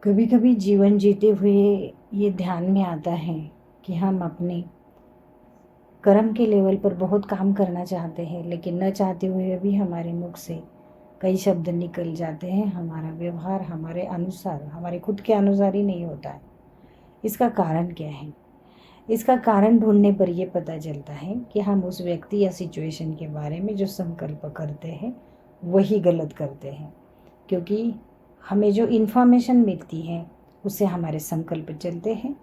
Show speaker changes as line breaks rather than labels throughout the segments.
कभी कभी जीवन जीते हुए ये ध्यान में आता है कि हम अपने कर्म के लेवल पर बहुत काम करना चाहते हैं, लेकिन न चाहते हुए भी हमारे मुख से कई शब्द निकल जाते हैं। हमारा व्यवहार हमारे अनुसार, हमारे खुद के अनुसार ही नहीं होता है। इसका कारण क्या है? इसका कारण ढूंढने पर यह पता चलता है कि हम उस व्यक्ति या सिचुएशन के बारे में जो संकल्प करते हैं वही गलत करते हैं, क्योंकि हमें जो इन्फॉर्मेशन मिलती है उससे हमारे संकल्प चलते हैं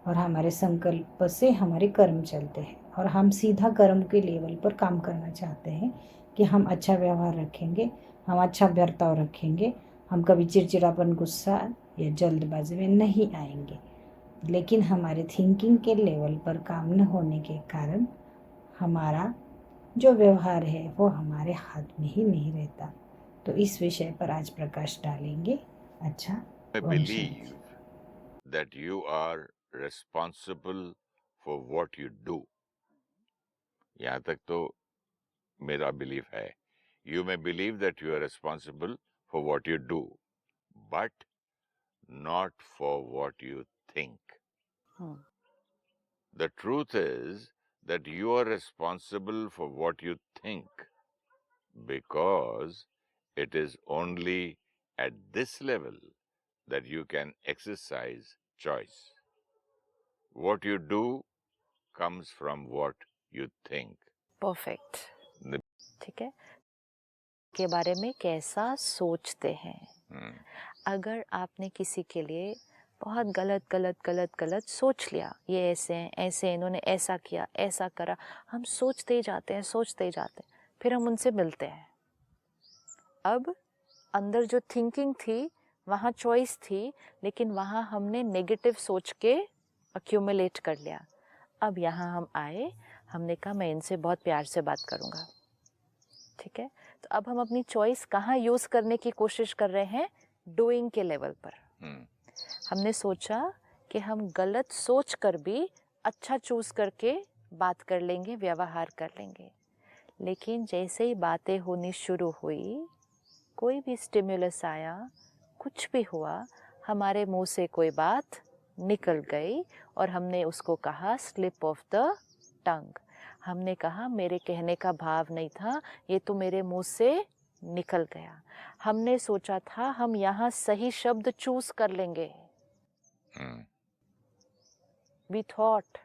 और हमारे संकल्प से हमारे कर्म चलते हैं। और हम सीधा कर्म के लेवल पर काम करना चाहते हैं कि हम अच्छा व्यवहार रखेंगे, हम अच्छा बर्ताव रखेंगे, हम कभी चिड़चिड़ापन, गुस्सा या जल्दबाजी में नहीं आएंगे। लेकिन हमारे थिंकिंग के लेवल पर काम न होने के कारण हमारा जो व्यवहार है वो हमारे हाथ में ही नहीं रहता। तो इस विषय पर आज प्रकाश डालेंगे। अच्छा,
I
Om Shanti.
believe that you are responsible for what you do. यहाँ तक तो मेरा बिलीफ है. You may believe that you are responsible for what you do, but not for what you think. The truth is that you are responsible for what you think, because it is only at this level that you can exercise choice. What you do comes from what you think.
Perfect.
The-
ठीक है, के बारे में कैसा सोचते हैं।
Hmm.
अगर आपने किसी के लिए बहुत गलत गलत गलत गलत सोच लिया, ये ऐसे हैं, ऐसे इन्होंने ऐसा किया, ऐसा करा, हम सोचते ही जाते हैं, सोचते ही जाते हैं, फिर हम उनसे मिलते हैं। अब अंदर जो थिंकिंग थी वहाँ चॉइस थी, लेकिन वहाँ हमने नेगेटिव सोच के अक्यूमुलेट कर लिया। अब यहाँ हम आए, हमने कहा मैं इनसे बहुत प्यार से बात करूँगा। ठीक है, तो अब हम अपनी चॉइस कहाँ यूज़ करने की कोशिश कर रहे हैं? डूइंग के लेवल पर। हमने सोचा कि हम गलत सोच कर भी अच्छा चूज़ करके बात कर लेंगे, व्यवहार कर लेंगे। लेकिन जैसे ही बातें होनी शुरू हुई, कोई भी स्टिमुलस आया, कुछ भी हुआ, हमारे मुंह से कोई बात निकल गई और हमने उसको कहा स्लिप ऑफ द टंग। हमने कहा मेरे कहने का भाव नहीं था, ये तो मेरे मुंह से निकल गया। हमने सोचा था हम यहाँ सही शब्द चूज कर लेंगे। वी थॉट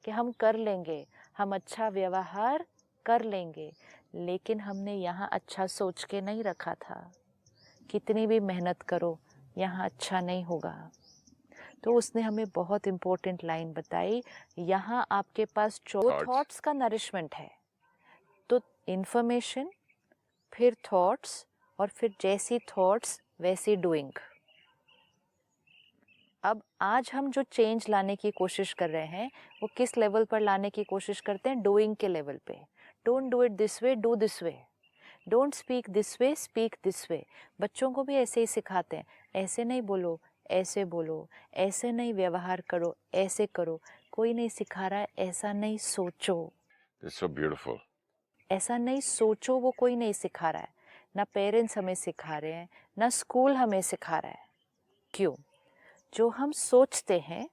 कि हम कर लेंगे, हम अच्छा व्यवहार कर लेंगे, लेकिन हमने यहाँ अच्छा सोच के नहीं रखा था। कितनी भी मेहनत करो यहाँ अच्छा नहीं होगा। तो उसने हमें बहुत इम्पोर्टेंट लाइन बताई, यहाँ आपके पास थॉट्स का नरिशमेंट है। तो इन्फॉर्मेशन, फिर थॉट्स, और फिर जैसी थॉट्स वैसी डूइंग। अब आज हम जो चेंज लाने की कोशिश कर रहे हैं वो किस लेवल पर लाने की कोशिश करते हैं? डूइंग के लेवल पे। Don't do it this way, do this way. Don't speak this way, speak this way. बच्चों को भी ऐसे ही सिखाते हैं, ऐसे नहीं बोलो, ऐसे बोलो, ऐसे नहीं व्यवहार करो, ऐसे करो। कोई नहीं सिखा रहा है ऐसा नहीं सोचो।
It's so beautiful.
ऐसा नहीं सोचो, वो कोई नहीं सिखा रहा है। ना पेरेंट्स हमें सिखा रहे हैं, ना स्कूल हमें सिखा रहा है। क्यों? जो हम सोचते हैं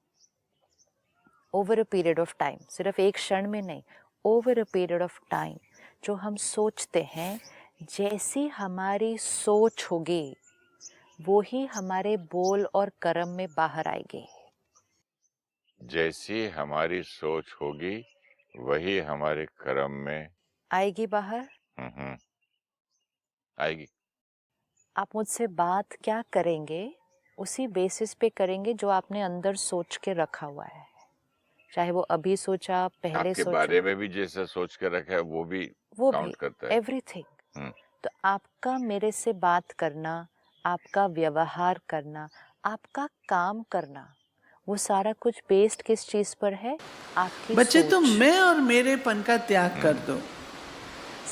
over a period of time, सिर्फ एक क्षण में नहीं, over a period of time जो हम सोचते हैं, जैसी हमारी सोच होगी वो ही हमारे बोल और कर्म में बाहर आएगी।
जैसी हमारी सोच होगी वही हमारे कर्म में
आएगी बाहर।
आएगी।
आप मुझसे बात क्या करेंगे उसी बेसिस पे करेंगे जो आपने अंदर सोच के रखा हुआ है। चाहे वो अभी सोचा, पहले
आपके
सोचा,
बारे में भी जैसा सोच के रखा है वो भी काउंट करता है।
एवरीथिंग। तो आपका मेरे से बात करना, आपका व्यवहार करना, आपका काम करना, वो सारा कुछ बेस्ड किस चीज पर है? आपकी
बच्चे
सोच।
तुम मैं और मेरेपन का त्याग कर दो।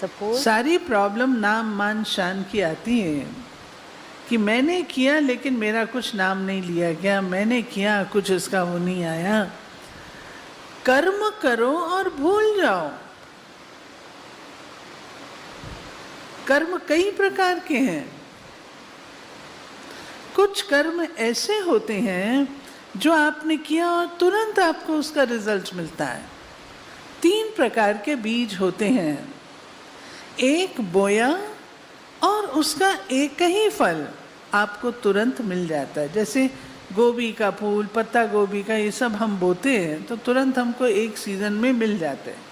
सपोज
सारी प्रॉब्लम नाम मान शान की आती है कि मैंने किया लेकिन मेरा कुछ नाम नहीं लिया गया, मैंने किया कुछ उसका वो नहीं आया। कर्म करो और भूल जाओ। कर्म कई प्रकार के हैं। कुछ कर्म ऐसे होते हैं जो आपने किया और तुरंत आपको उसका रिजल्ट मिलता है। 3 प्रकार के बीज होते हैं, एक बोया और उसका एक ही फल आपको तुरंत मिल जाता है। जैसे गोभी का फूल, पत्ता गोभी का, ये सब हम बोते हैं तो तुरंत हमको एक सीजन में मिल जाते हैं।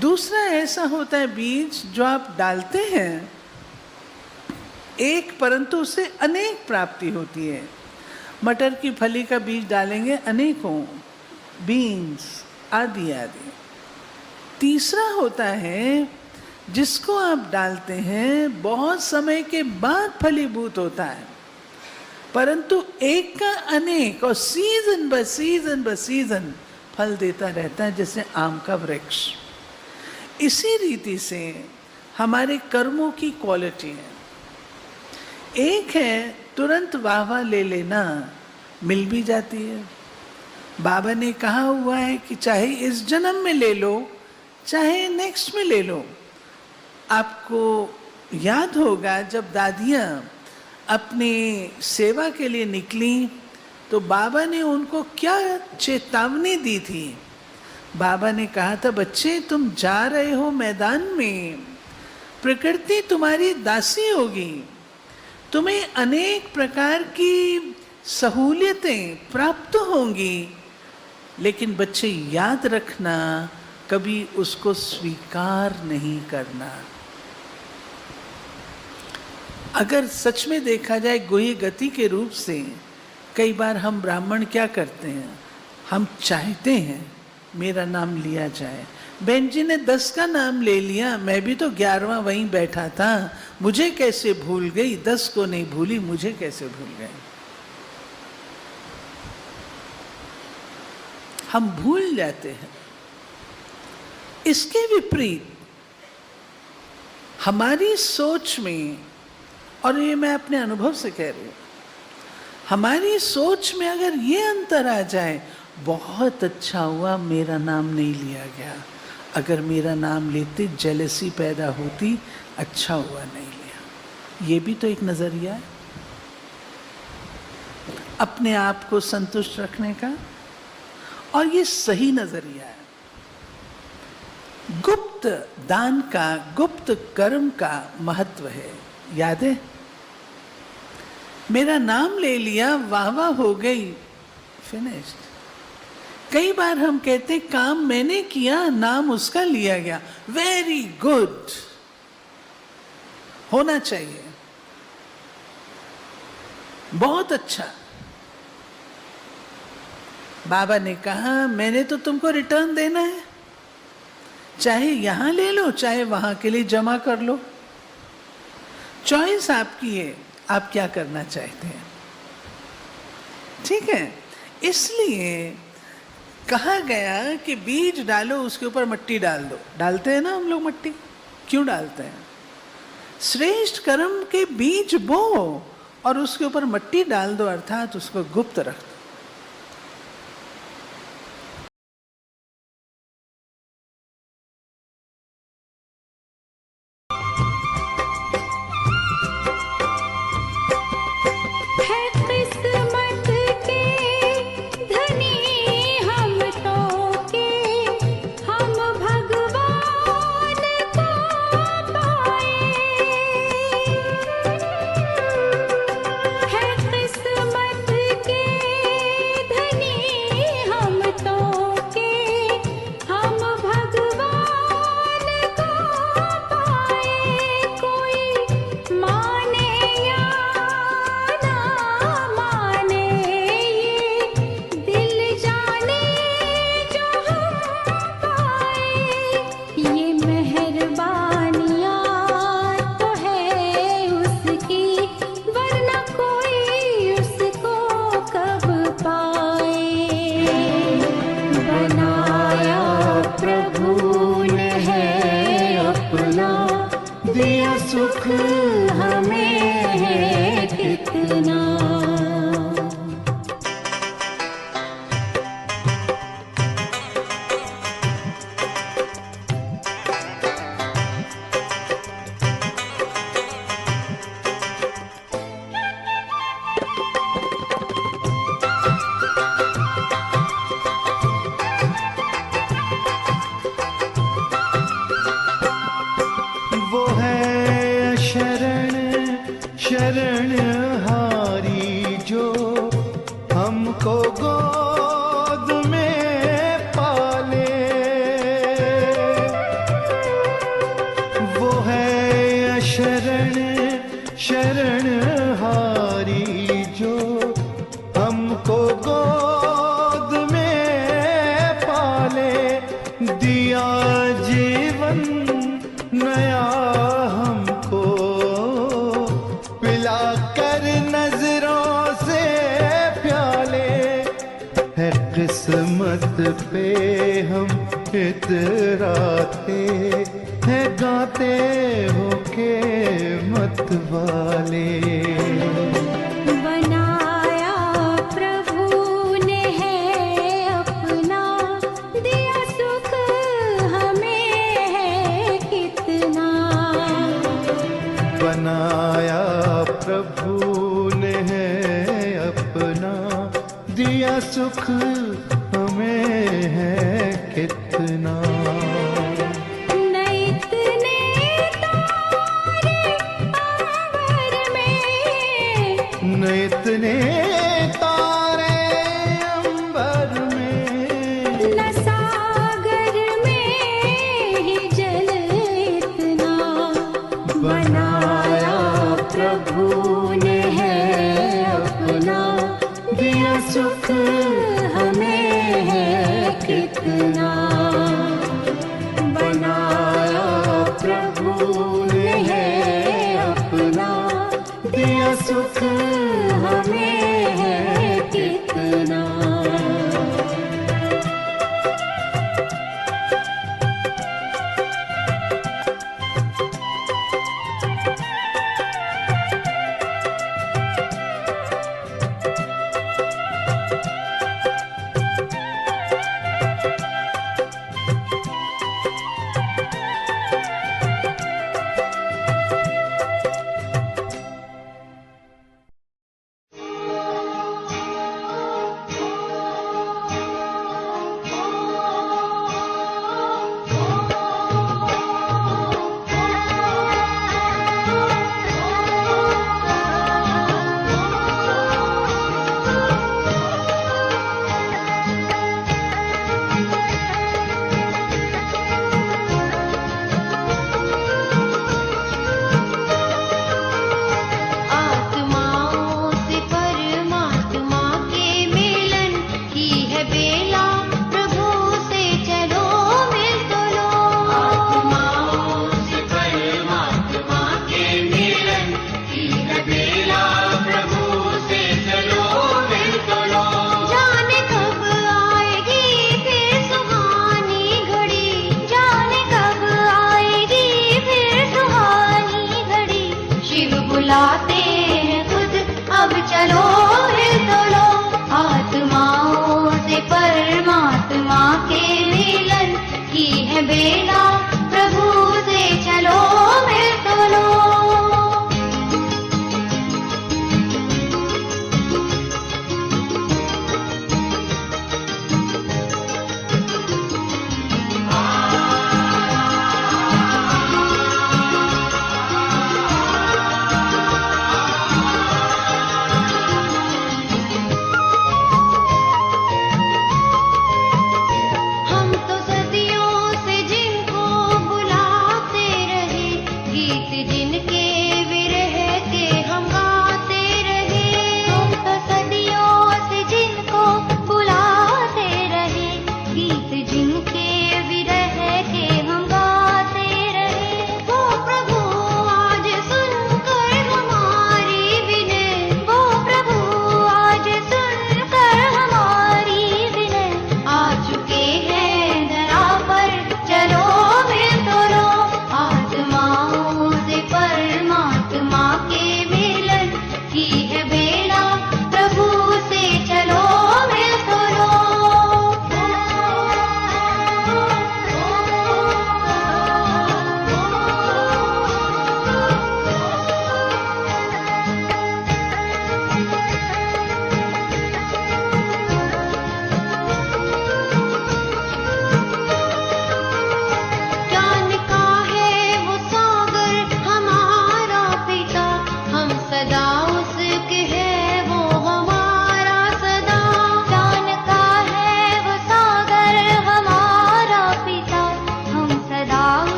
दूसरा ऐसा होता है बीज जो आप डालते हैं एक, परंतु उससे अनेक प्राप्ति होती है। मटर की फली का बीज डालेंगे अनेकों, बीन्स आदि आदि। तीसरा होता है जिसको आप डालते हैं बहुत समय के बाद फलीभूत होता है, परंतु एक का अनेक और सीजन ब सीजन फल देता रहता है, जैसे आम का वृक्ष। इसी रीति से हमारे कर्मों की क्वालिटी है। एक है तुरंत वाहवा ले लेना, मिल भी जाती है। बाबा ने कहा हुआ है कि चाहे इस जन्म में ले लो चाहे नेक्स्ट में ले लो। आपको याद होगा जब दादियाँ अपनी सेवा के लिए निकली तो बाबा ने उनको क्या चेतावनी दी थी। बाबा ने कहा था, बच्चे तुम जा रहे हो मैदान में, प्रकृति तुम्हारी दासी होगी, तुम्हें अनेक प्रकार की सहूलियतें प्राप्त होंगी, लेकिन बच्चे याद रखना कभी उसको स्वीकार नहीं करना। अगर सच में देखा जाए गुह्य गति के रूप से, कई बार हम ब्राह्मण क्या करते हैं, हम चाहते हैं मेरा नाम लिया जाए। बहन जी ने 10 का नाम ले लिया, मैं भी तो 11वां वहीं बैठा था, मुझे कैसे भूल गई, 10 को नहीं भूली, मुझे कैसे भूल गए। हम भूल जाते हैं। इसके विपरीत हमारी सोच में, और ये मैं अपने अनुभव से कह रही हूं, हमारी सोच में अगर ये अंतर आ जाए, बहुत अच्छा हुआ मेरा नाम नहीं लिया गया, अगर मेरा नाम लेते जेलसी पैदा होती, अच्छा हुआ नहीं लिया। ये भी तो एक नजरिया है अपने आप को संतुष्ट रखने का, और ये सही नजरिया है। गुप्त दान का, गुप्त कर्म का महत्व है। याद है, मेरा नाम ले लिया, वाह वाह हो गई, फिनिश्ड। कई बार हम कहते काम मैंने किया, नाम उसका लिया गया, वेरी गुड, होना चाहिए, बहुत अच्छा। बाबा ने कहा मैंने तो तुमको रिटर्न देना है, चाहे यहां ले लो चाहे वहां के लिए जमा कर लो, चॉइस आपकी है, आप क्या करना चाहते हैं। ठीक है, इसलिए कहा गया कि बीज डालो, उसके ऊपर मिट्टी डाल दो। डालते हैं ना हम लोग मिट्टी, क्यों डालते हैं? श्रेष्ठ कर्म के बीज बो और उसके ऊपर मिट्टी डाल दो, अर्थात उसको गुप्त रख दो।
सुख हमें है कितना।
शरणहारी जो हमको गोद में पाले, वो है शरणहारी जो हमको गोद में पाले। दिया जीवन नया हमको, पिलाकर नजरों से प्याले। है किस्मत पे हम इतराते हैं, गाते हो के मत वाले।
बनाया प्रभु ने है अपना, दिया सुख हमें है कितना।
बनाया प्रभु ने है अपना, दिया सुख हमें है कितना।
न इतने तारे अंबर में,
न इतने तारे अंबर में,
न सागर में ही जल इतना। बनाया प्रभु ने है अपना, दिया सुख हमें है कितना। बनाया प्रभु ने है अपना, दिया सुख हमें है कितना।
आत्माओं से परमात्मा के मिलन की है बेला, प्रभु से चलो मिल तो लो। आत्माओं से परमात्मा के मिलन की है बेला, प्रभु से चलो मिल तो लो। जाने कब आएगी फिर सुहानी घड़ी, जाने कब आएगी फिर सुहानी घड़ी। शिव बुलाते हैं खुद, अब चलो हिल तो लो। आत्माओं से परमात्मा के मिलन की है बेला,